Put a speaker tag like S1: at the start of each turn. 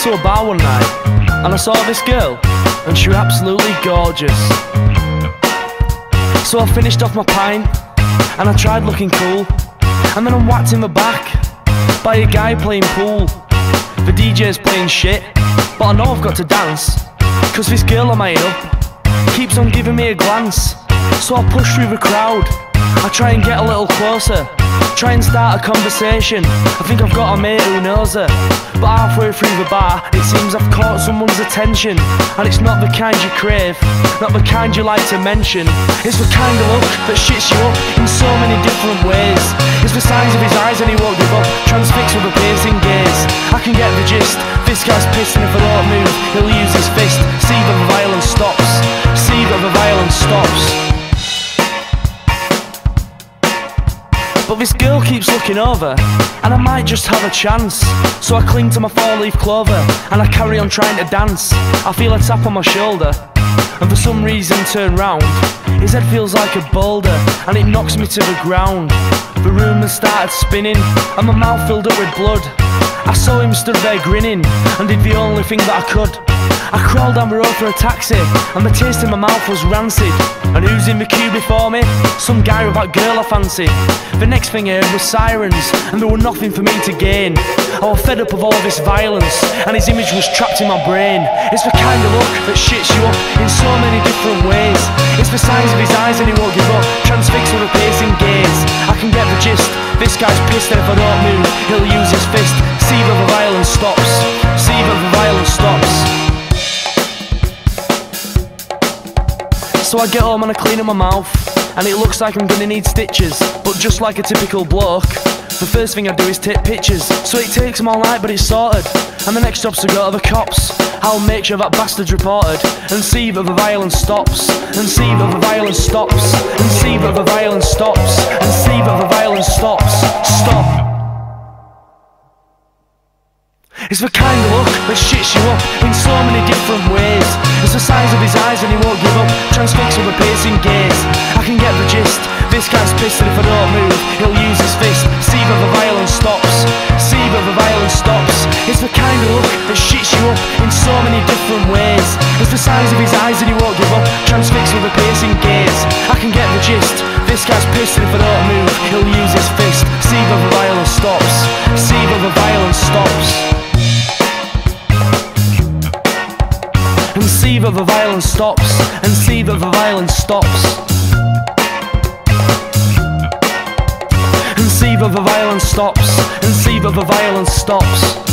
S1: to a bar one night and I saw this girl and she was absolutely gorgeous. So I finished off my pint and I tried looking cool, and then I'm whacked in the back by a guy playing pool. The DJ's playing shit, but I know I've got to dance, cause this girl I'm eyeing up keeps on giving me a glance. So I push through the crowd, I try and get a little closer, try and start a conversation. I think I've got a mate who knows her, but halfway through the bar it seems I've caught someone's attention. And it's not the kind you crave, not the kind you like to mention. It's the kind of look that shits you up in so many different ways. It's the signs of his eyes and he won't give up, transfixed with a piercing gaze. I can get the gist, this guy's pissed, and if I don't move he'll use his fist. See that the violence stops, see that the violence stops. But this girl keeps looking over, and I might just have a chance. So I cling to my four-leaf clover, and I carry on trying to dance. I feel a tap on my shoulder, and for some reason turn round. His head feels like a boulder, and it knocks me to the ground. The room has started spinning, and my mouth filled up with blood. I saw him stood there grinning, and did the only thing that I could. I crawled down the road for a taxi, and the taste in my mouth was rancid. And who's in the queue before me? Some guy with that girl I fancied. The next thing I heard was sirens, and there were nothing for me to gain. I was fed up of all of this violence, and his image was trapped in my brain. It's the kind of look that shits you up in so many different ways. It's the signs of his eyes and he won't give up, transfixed with a piercing gaze. I can get the gist, this guy's pissed, and if I don't move he'll use his fist. See that the violence stops, see that the violence stops. So I get home and I clean up my mouth, and it looks like I'm gonna need stitches. But just like a typical bloke, the first thing I do is take pictures. So it takes them all night, but it's sorted, and the next job's to go to the cops. I'll make sure that bastard's reported, and see that the violence stops, and see that the violence stops, and see that the violence stops, and see that the violence stops. Stop. It's the kind of look that shits you up in so many different ways. It's the size of his eyes and he won't give up, transfixed with a piercing gaze. I can get the gist, this guy's pissed, and if I don't move he'll use his fist. See that the violence stops, see that the violence stops. It's the kind of look that shits you up in so many different ways. It's the size of his eyes and he won't give up, transfixed with a piercing gaze. I can get the gist, this guy's pissed, and if I don't move he'll use his fist. See that the violence stops, see that the violence stops. And see that the violence stops, and see that the violence stops. And see that the violence stops, and see that the violence stops.